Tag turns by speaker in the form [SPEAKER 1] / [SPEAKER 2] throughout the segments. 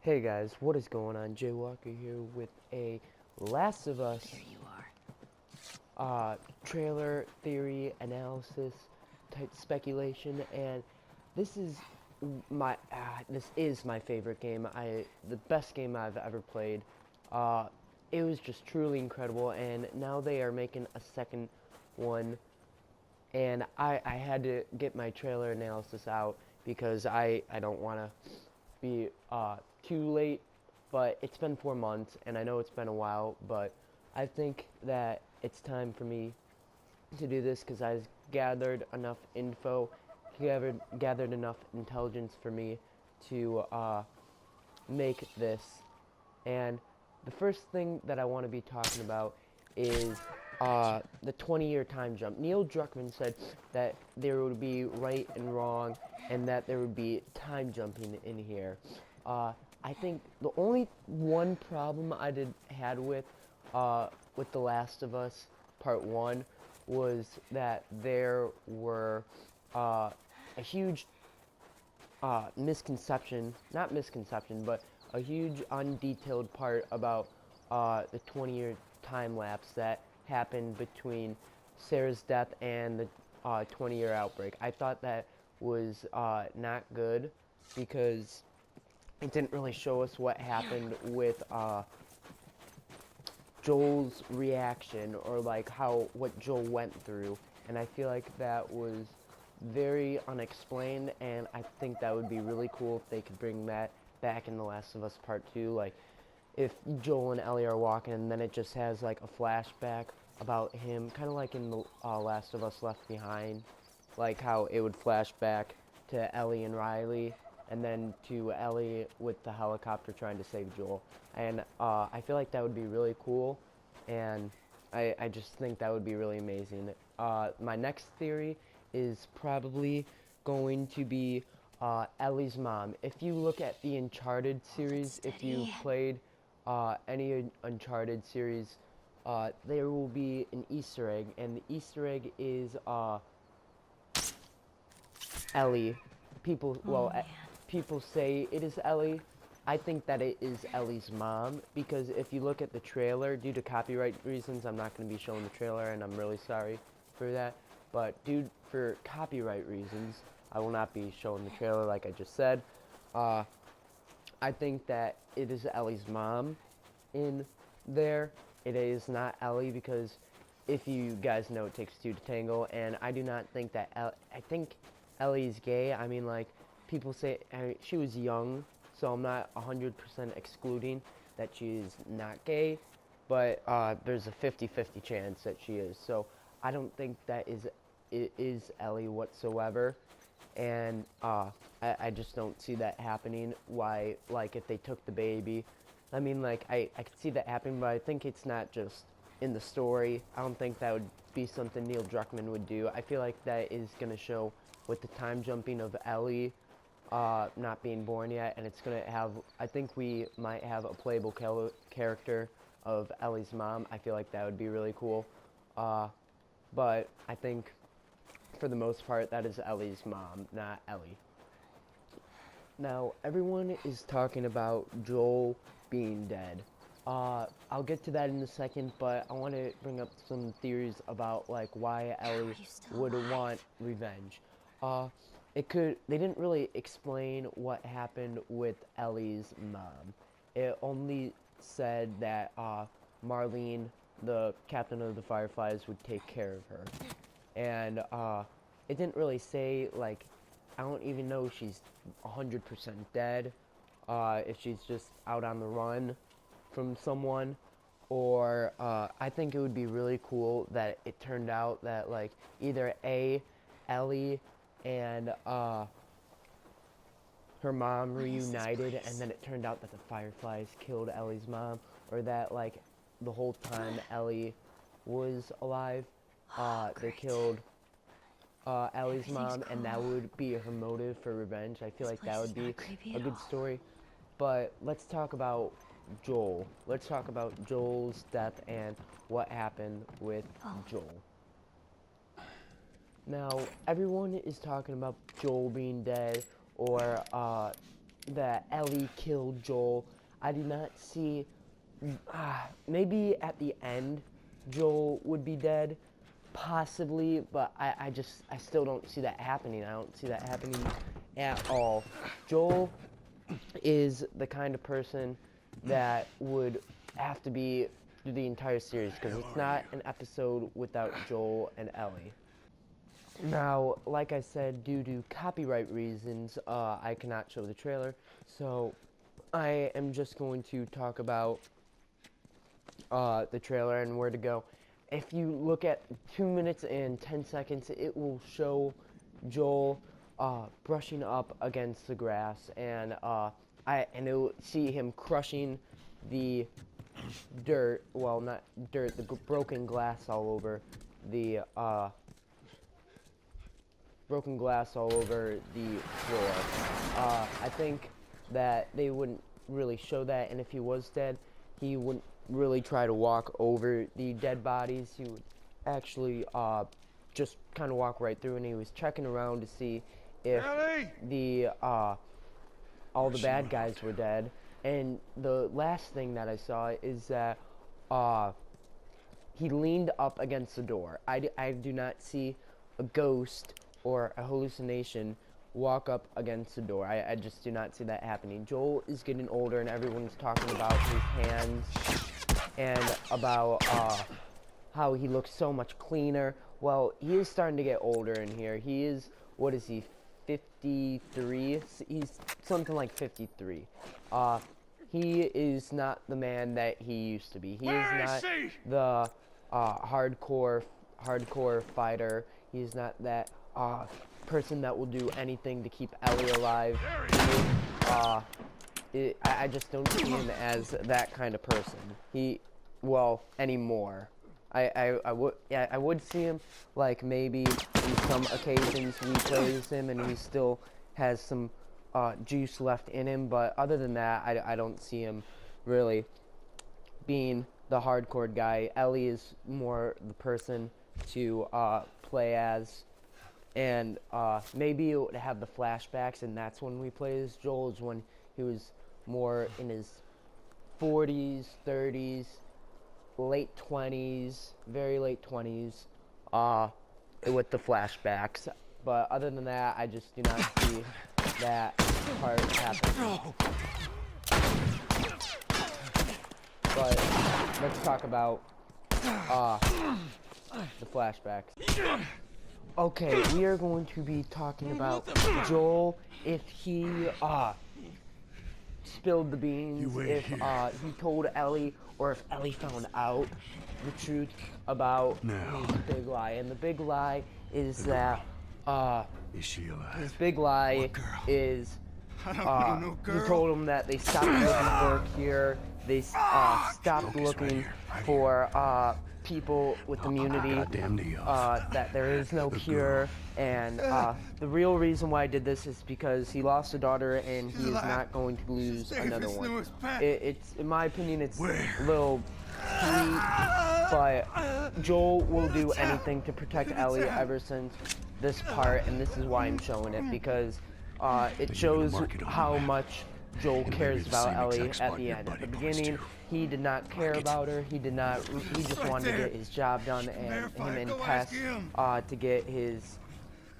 [SPEAKER 1] Hey guys, what is going on? Jay Walker here with a Last of Us
[SPEAKER 2] There you are.
[SPEAKER 1] trailer theory analysis type speculation, and this is my favorite game. The best game I've ever played. Uh, it was just truly incredible, and now they are making a second one, and I had to get my trailer analysis out because I don't want to be too late, but it's been 4 months, and I know it's been a while, but I think that it's time for me to do this because I've gathered enough info, gathered enough intelligence for me to make this. And the first thing that I want to be talking about is the 20-year time jump. Neil Druckmann said that there would be right and wrong, and that there would be time jumping in here. Uh, I think the only one problem had with The Last of Us Part One was that there were a huge misconception, not misconception, but a huge undetailed part about the 20-year time lapse that happened between Sarah's death and the 20-year outbreak. I thought that was not good because it didn't really show us what happened with Joel's reaction or like what Joel went through, and I feel like that was very unexplained, and I think that would be really cool if they could bring that back in The Last of Us Part 2. Like, if Joel and Ellie are walking, and then it just has like a flashback about him, kind of like in The Last of Us Left Behind, like how it would flash back to Ellie and Riley, and then to Ellie with the helicopter trying to save Joel. And I feel like that would be really cool, and I just think that would be really amazing. My next theory is probably going to be Ellie's mom. If you look at the Uncharted
[SPEAKER 2] Hold
[SPEAKER 1] series, if you've
[SPEAKER 2] steady.
[SPEAKER 1] played any Uncharted series, there will be an Easter egg, and the Easter egg is Ellie. People,
[SPEAKER 2] Oh
[SPEAKER 1] well,
[SPEAKER 2] man.
[SPEAKER 1] people say it is Ellie. I think that it is Ellie's mom because if you look at the trailer, due to copyright reasons, I'm not going to be showing the trailer, and I'm really sorry for that. But due for copyright reasons, I will not be showing the trailer like I just said. Uh, I think that it is Ellie's mom in there. It is not Ellie because if you guys know it takes two to tango, and I do not think that I think Ellie's gay. I mean, like people say she was young, so I'm not 100% excluding that she is not gay, but there's a 50-50 chance that she is. So I don't think that it is Ellie whatsoever, and I just don't see that happening. Why, like, if they took the baby, I mean, like, I could see that happening, but I think it's not just in the story. I don't think that would be something Neil Druckmann would do. I feel like that is going to show with the time jumping of Ellie not being born yet, and it's going to have, I think we might have a playable character of Ellie's mom. I feel like that would be really cool. Uh, but I think for the most part, that is Ellie's mom, not Ellie. Now, everyone is talking about Joel being dead. I'll get to that in a second, but I want to bring up some theories about like why
[SPEAKER 2] How
[SPEAKER 1] Ellie
[SPEAKER 2] are you still
[SPEAKER 1] would
[SPEAKER 2] alive?
[SPEAKER 1] want revenge. Uh, they didn't really explain what happened with Ellie's mom. It only said that Marlene, the captain of the Fireflies, would take care of her, and it didn't really say like I don't even know if she's 100% dead, if she's just out on the run from someone, or I think it would be really cool that it turned out that like either Ellie and her mom
[SPEAKER 2] What is this
[SPEAKER 1] reunited, and
[SPEAKER 2] place?
[SPEAKER 1] then it turned out that the Fireflies killed Ellie's mom, or that like the whole time Ellie was alive,
[SPEAKER 2] Oh,
[SPEAKER 1] they
[SPEAKER 2] great.
[SPEAKER 1] killed Ellie's
[SPEAKER 2] Everything's
[SPEAKER 1] mom, and that
[SPEAKER 2] cool.
[SPEAKER 1] would be her motive for revenge. I feel
[SPEAKER 2] This
[SPEAKER 1] like that
[SPEAKER 2] place
[SPEAKER 1] would
[SPEAKER 2] is
[SPEAKER 1] be
[SPEAKER 2] not creepy
[SPEAKER 1] a
[SPEAKER 2] at
[SPEAKER 1] good
[SPEAKER 2] all.
[SPEAKER 1] story. But let's talk about Joel. Let's talk about Joel's death and what happened with
[SPEAKER 2] Oh,
[SPEAKER 1] Joel. Now, everyone is talking about Joel being dead, or that Ellie killed Joel. I do not see. Maybe at the end, Joel would be dead, possibly, but I still don't see that happening. I don't see that happening at all. Joel is the kind of person that would have to be through the entire series, because it's not an episode without Joel and Ellie. Now, like I said, due to copyright reasons, I cannot show the trailer, so I am just going to talk about the trailer and where to go. If you look at 2 minutes and 10 seconds, it will show Joel brushing up against the grass, and it will see him crushing the dirt. Well, not dirt, the broken glass all over the floor. I think that they wouldn't really show that, and if he was dead, he wouldn't really try to walk over the dead bodies. He would actually just kind of walk right through, and he was checking around to see if the all the bad guys were dead. And the last thing that I saw is that he leaned up against the door. I do not see a ghost or a hallucination walk up against the door. I just do not see that happening. Joel is getting older, and everyone's talking about his hands and about how he looks so much cleaner. Well, he is starting to get older in here. He is, what is he, 53? He's something like 53. He is not the man that he used to be. He is not the hardcore fighter. He's not that person that will do anything to keep Ellie alive. I just don't see him as that kind of person. Anymore. I would see him, like, maybe in some occasions we play as him and he still has some juice left in him, but other than that, I don't see him really being the hardcore guy. Ellie is more the person to play as, and maybe it would have the flashbacks, and that's when we play as Joel, is when he was more in his 40s, 30s, late 20s, very late 20s, with the flashbacks. But other than that, I just do not see that part happening. But let's talk about the flashbacks. Okay, we are going to be talking about Joel, if he spilled the beans, if he told Ellie, or if Ellie found out the truth about his big lie. And the big lie is that
[SPEAKER 2] is she alive?
[SPEAKER 1] his big lie is he told him that they stopped looking for a cure. They stopped looking for people with immunity, that there is no cure, and the real reason why I did this is because he lost a daughter and he is not going to lose another one. It's, in my opinion, it's a little sweet, but Joel will do anything to protect Ellie ever since this part, and this is why I'm showing it, because it shows how much Joel cares about Ellie at the end. At the beginning, he did not care about her. He just wanted to get his job done, and him and Tess to get his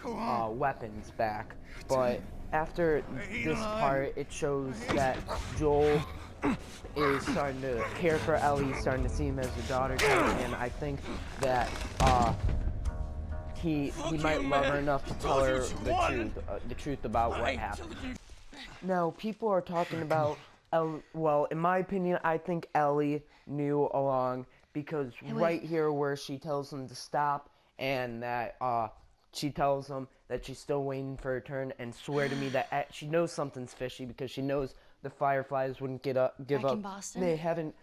[SPEAKER 1] weapons back. But after this part, it shows that Joel is starting to care for Ellie, starting to see him as a daughter type, and I think that he might love her enough to tell her the truth about what happened. Now, people are talking about, well, in my opinion, I think Ellie knew along, because right here where she tells him to stop, and that she tells him that she's still waiting for her turn, and swear to me that she knows something's fishy, because she knows the Fireflies wouldn't give up.
[SPEAKER 3] In Boston?
[SPEAKER 1] They haven't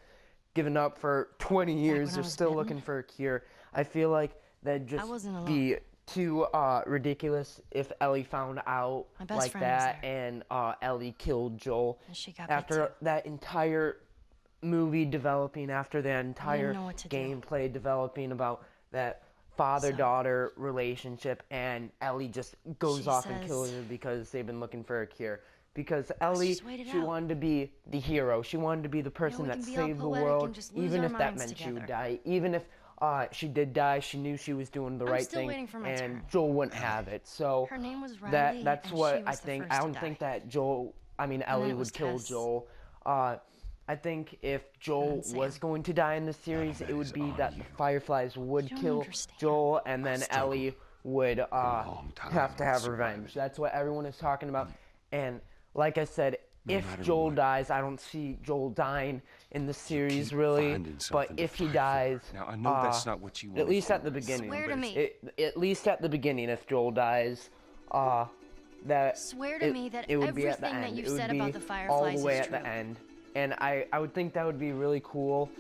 [SPEAKER 1] given up for 20 years. They're still looking for a cure. I feel like that'd just be too ridiculous if Ellie found out like that, and Ellie killed Joel. After that entire movie developing, after that entire gameplay developing about that father-daughter relationship, and Ellie just goes off and kills her because they've been looking for a cure. because Ellie,
[SPEAKER 3] just wait it
[SPEAKER 1] she
[SPEAKER 3] out.
[SPEAKER 1] wanted to be the hero. She wanted to be the person
[SPEAKER 3] we
[SPEAKER 1] that
[SPEAKER 3] can be all
[SPEAKER 1] saved the
[SPEAKER 3] poetic
[SPEAKER 1] world,
[SPEAKER 3] and just lose
[SPEAKER 1] even
[SPEAKER 3] our
[SPEAKER 1] if that
[SPEAKER 3] minds
[SPEAKER 1] meant she would
[SPEAKER 3] together.
[SPEAKER 1] die. Even if she did die, she knew she was doing the
[SPEAKER 3] I'm
[SPEAKER 1] right
[SPEAKER 3] still
[SPEAKER 1] thing,
[SPEAKER 3] waiting for my
[SPEAKER 1] and
[SPEAKER 3] turn.
[SPEAKER 1] Joel wouldn't have it. So
[SPEAKER 3] Her name was Riley,
[SPEAKER 1] that's
[SPEAKER 3] and
[SPEAKER 1] what
[SPEAKER 3] she
[SPEAKER 1] I
[SPEAKER 3] was the
[SPEAKER 1] think.
[SPEAKER 3] first
[SPEAKER 1] I
[SPEAKER 3] to
[SPEAKER 1] don't
[SPEAKER 3] die.
[SPEAKER 1] think that
[SPEAKER 3] then
[SPEAKER 1] Ellie
[SPEAKER 3] it was
[SPEAKER 1] would kill
[SPEAKER 3] Tess.
[SPEAKER 1] Joel. I think if Joel
[SPEAKER 3] Sam.
[SPEAKER 1] was going to die in the series,
[SPEAKER 2] bet
[SPEAKER 1] it would
[SPEAKER 2] it's
[SPEAKER 1] be
[SPEAKER 2] on
[SPEAKER 1] that
[SPEAKER 2] you.
[SPEAKER 1] the Fireflies would
[SPEAKER 3] don't
[SPEAKER 1] kill
[SPEAKER 3] understand.
[SPEAKER 1] Joel, and then
[SPEAKER 2] struggled
[SPEAKER 1] Ellie would
[SPEAKER 2] long time
[SPEAKER 1] have to
[SPEAKER 2] with
[SPEAKER 1] have
[SPEAKER 2] surviving.
[SPEAKER 1] revenge. That's what everyone is talking about. And like I said,
[SPEAKER 2] No
[SPEAKER 1] if
[SPEAKER 2] matter
[SPEAKER 1] Joel
[SPEAKER 2] what.
[SPEAKER 1] dies, I don't see Joel dying in the series
[SPEAKER 2] keep
[SPEAKER 1] really.
[SPEAKER 2] finding
[SPEAKER 1] But
[SPEAKER 2] something to
[SPEAKER 1] if he
[SPEAKER 2] fight for.
[SPEAKER 1] dies,
[SPEAKER 4] Now, I know that's not what you want
[SPEAKER 1] at
[SPEAKER 4] to
[SPEAKER 1] least
[SPEAKER 4] do.
[SPEAKER 1] at the beginning.
[SPEAKER 3] Swear to
[SPEAKER 4] but
[SPEAKER 3] me.
[SPEAKER 1] At least at the beginning, if Joel dies, that
[SPEAKER 3] Swear to me that
[SPEAKER 1] it would be at the
[SPEAKER 3] everything that
[SPEAKER 1] end.
[SPEAKER 3] you've
[SPEAKER 1] It would
[SPEAKER 3] said
[SPEAKER 1] be
[SPEAKER 3] about the
[SPEAKER 1] all
[SPEAKER 3] Fireflies
[SPEAKER 1] the way
[SPEAKER 3] is
[SPEAKER 1] at the
[SPEAKER 3] true.
[SPEAKER 1] end. And I would think that would be really cool.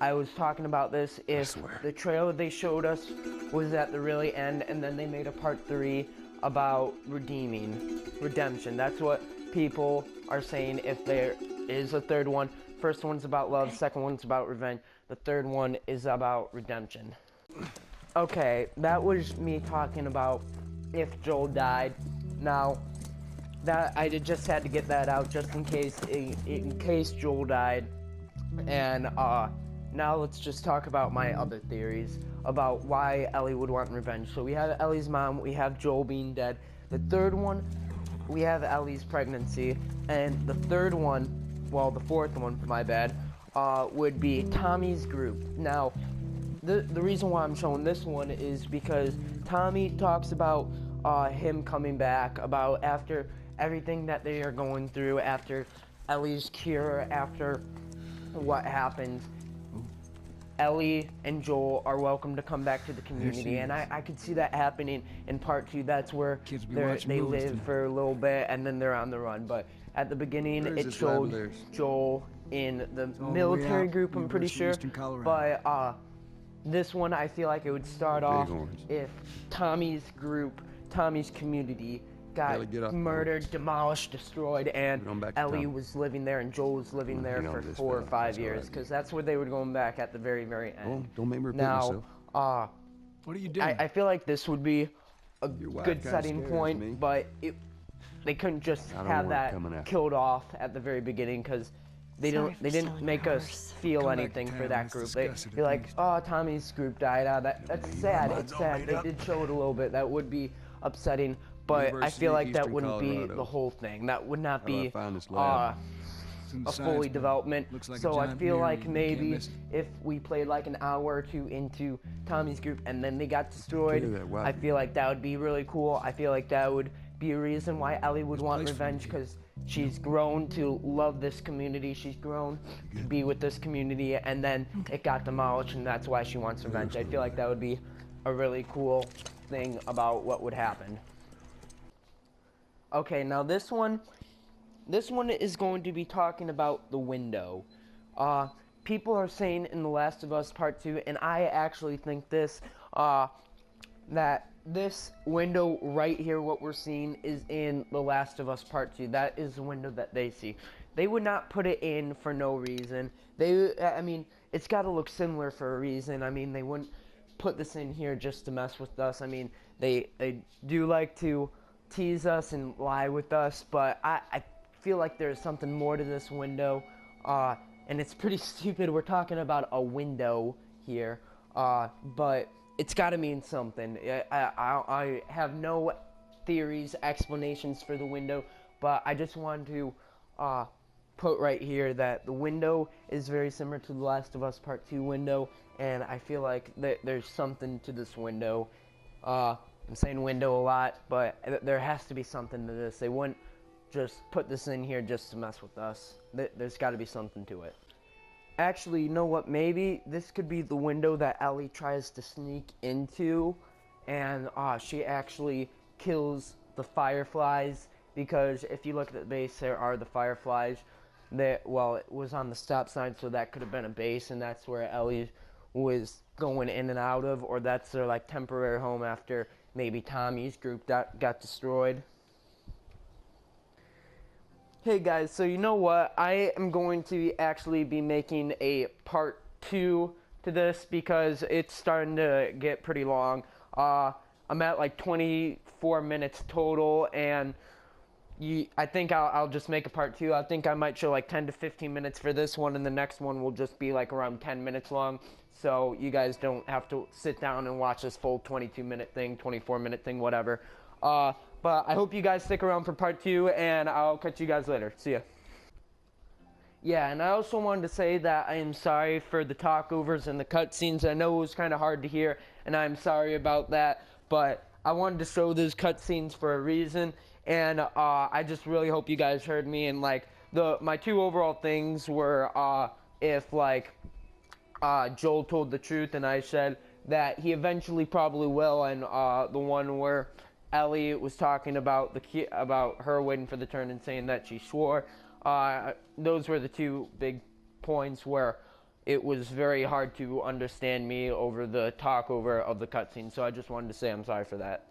[SPEAKER 1] I was talking about this if
[SPEAKER 2] swear.
[SPEAKER 1] the trailer they showed us was at the really end, and then they made a part 3 about redemption. That's what people are saying. If there is a third one, first one's about love, second one's about revenge, the third one is about redemption. Okay, that was me talking about if Joel died. Now, that I just had to get that out just in case Joel died. And now let's just talk about my other theories about why Ellie would want revenge. So we have Ellie's mom, we have Joel being dead. The third one, we have Ellie's pregnancy, and the third one, well, the fourth one, my bad, would be Tommy's group. Now, the reason why I'm showing this one is because Tommy talks about him coming back, about after everything that they are going through, after Ellie's cure, after what happens, Ellie and Joel are welcome to come back to the community, and I could see that happening in part 2. That's where they live for a little bit, and then they're on the run. But at the beginning, it showed Joel in the military group, I'm pretty sure. But this one, I feel like it would start off if Tommy's group, Tommy's community got murdered, demolished, destroyed, and Ellie was living there and Joel was living there for 4 or 5 years, because that's where they were going back at the very, very end.
[SPEAKER 2] Well, don't make me repeat
[SPEAKER 1] Now,
[SPEAKER 2] myself.
[SPEAKER 5] What are you doing?
[SPEAKER 1] I feel like this would be a
[SPEAKER 2] wife
[SPEAKER 1] good
[SPEAKER 2] kinda
[SPEAKER 1] setting
[SPEAKER 2] scares
[SPEAKER 1] point,
[SPEAKER 2] me.
[SPEAKER 1] but they couldn't just
[SPEAKER 2] I don't
[SPEAKER 1] have
[SPEAKER 2] want it
[SPEAKER 1] that
[SPEAKER 2] coming after.
[SPEAKER 1] killed off at the very beginning, because they
[SPEAKER 3] Sorry
[SPEAKER 1] didn't
[SPEAKER 3] for stealing
[SPEAKER 1] make
[SPEAKER 3] your
[SPEAKER 1] us
[SPEAKER 3] horse.
[SPEAKER 1] feel
[SPEAKER 5] Come back to
[SPEAKER 1] anything for
[SPEAKER 5] town,
[SPEAKER 1] that
[SPEAKER 5] let's
[SPEAKER 1] group.
[SPEAKER 5] discuss it
[SPEAKER 1] They're
[SPEAKER 5] at
[SPEAKER 1] like,
[SPEAKER 5] least.
[SPEAKER 1] oh, Tommy's group died. That's sad. It's sad. They did show it a little bit. That would be upsetting, but I
[SPEAKER 2] University,
[SPEAKER 1] feel like that
[SPEAKER 2] Eastern
[SPEAKER 1] wouldn't be
[SPEAKER 2] Colorado.
[SPEAKER 1] the whole thing. That would not
[SPEAKER 2] How do I
[SPEAKER 1] be
[SPEAKER 2] find this lab?
[SPEAKER 5] It's in the
[SPEAKER 1] a
[SPEAKER 5] science
[SPEAKER 1] fully
[SPEAKER 5] book.
[SPEAKER 1] development.
[SPEAKER 5] Looks like a
[SPEAKER 1] So I
[SPEAKER 5] giant
[SPEAKER 1] feel
[SPEAKER 5] mirror,
[SPEAKER 1] like
[SPEAKER 5] you can't
[SPEAKER 1] maybe
[SPEAKER 5] miss it.
[SPEAKER 1] if we played like an hour or two into Tommy's group and then they got destroyed,
[SPEAKER 2] Clear that
[SPEAKER 1] I
[SPEAKER 2] weapon.
[SPEAKER 1] feel like that would be really cool. I feel like that would be a reason why Ellie would want
[SPEAKER 5] place for
[SPEAKER 1] revenge,
[SPEAKER 5] you.
[SPEAKER 1] because she's grown to love this community. She's grown to be with this community, and then it got demolished, and that's why she wants revenge. I feel like that would be a really cool thing about what would happen. Okay, now this one is going to be talking about the window. People are saying in The Last of Us Part 2, and I actually think this, that this window right here, what we're seeing, is in The Last of Us Part 2. That is the window that they see. They would not put it in for no reason. I mean, it's got to look similar for a reason. I mean, they wouldn't put this in here just to mess with us. I mean, they do like to tease us and lie with us, but I feel like there's something more to this window, and it's pretty stupid. We're talking about a window here, but it's got to mean something. I have no theories, explanations for the window, but I just wanted to put right here that the window is very similar to The Last of Us Part 2 window, and I feel like there's something to this window. I'm saying window a lot, but there has to be something to this. They wouldn't just put this in here just to mess with us. There's got to be something to it. Actually, you know what? Maybe this could be the window that Ellie tries to sneak into, and she actually kills the fireflies, because if you look at the base, there are the fireflies. Well, it was on the stop sign, so that could have been a base, and that's where Ellie was going in and out of, or that's their like temporary home after maybe Tommy's group got destroyed. Hey guys, so you know what? I am going to actually be making a part 2 to this, because it's starting to get pretty long. I'm at like 24 minutes total, and I think I'll just make a part 2. I think I might show like 10 to 15 minutes for this one, and the next one will just be like around 10 minutes long, so you guys don't have to sit down and watch this full 22-minute thing, 24-minute thing, whatever. But I hope you guys stick around for part 2, and I'll catch you guys later. See ya. Yeah, and I also wanted to say that I am sorry for the talkovers and the cutscenes. I know it was kind of hard to hear, and I'm sorry about that, but I wanted to show those cutscenes for a reason, and I just really hope you guys heard me. And like my 2 overall things were if like Joel told the truth, and I said that he eventually probably will, and the one where Ellie was talking about about her waiting for the turn and saying that she swore. Those were the 2 big points where it was very hard to understand me over the talkover of the cutscene. So I just wanted to say I'm sorry for that.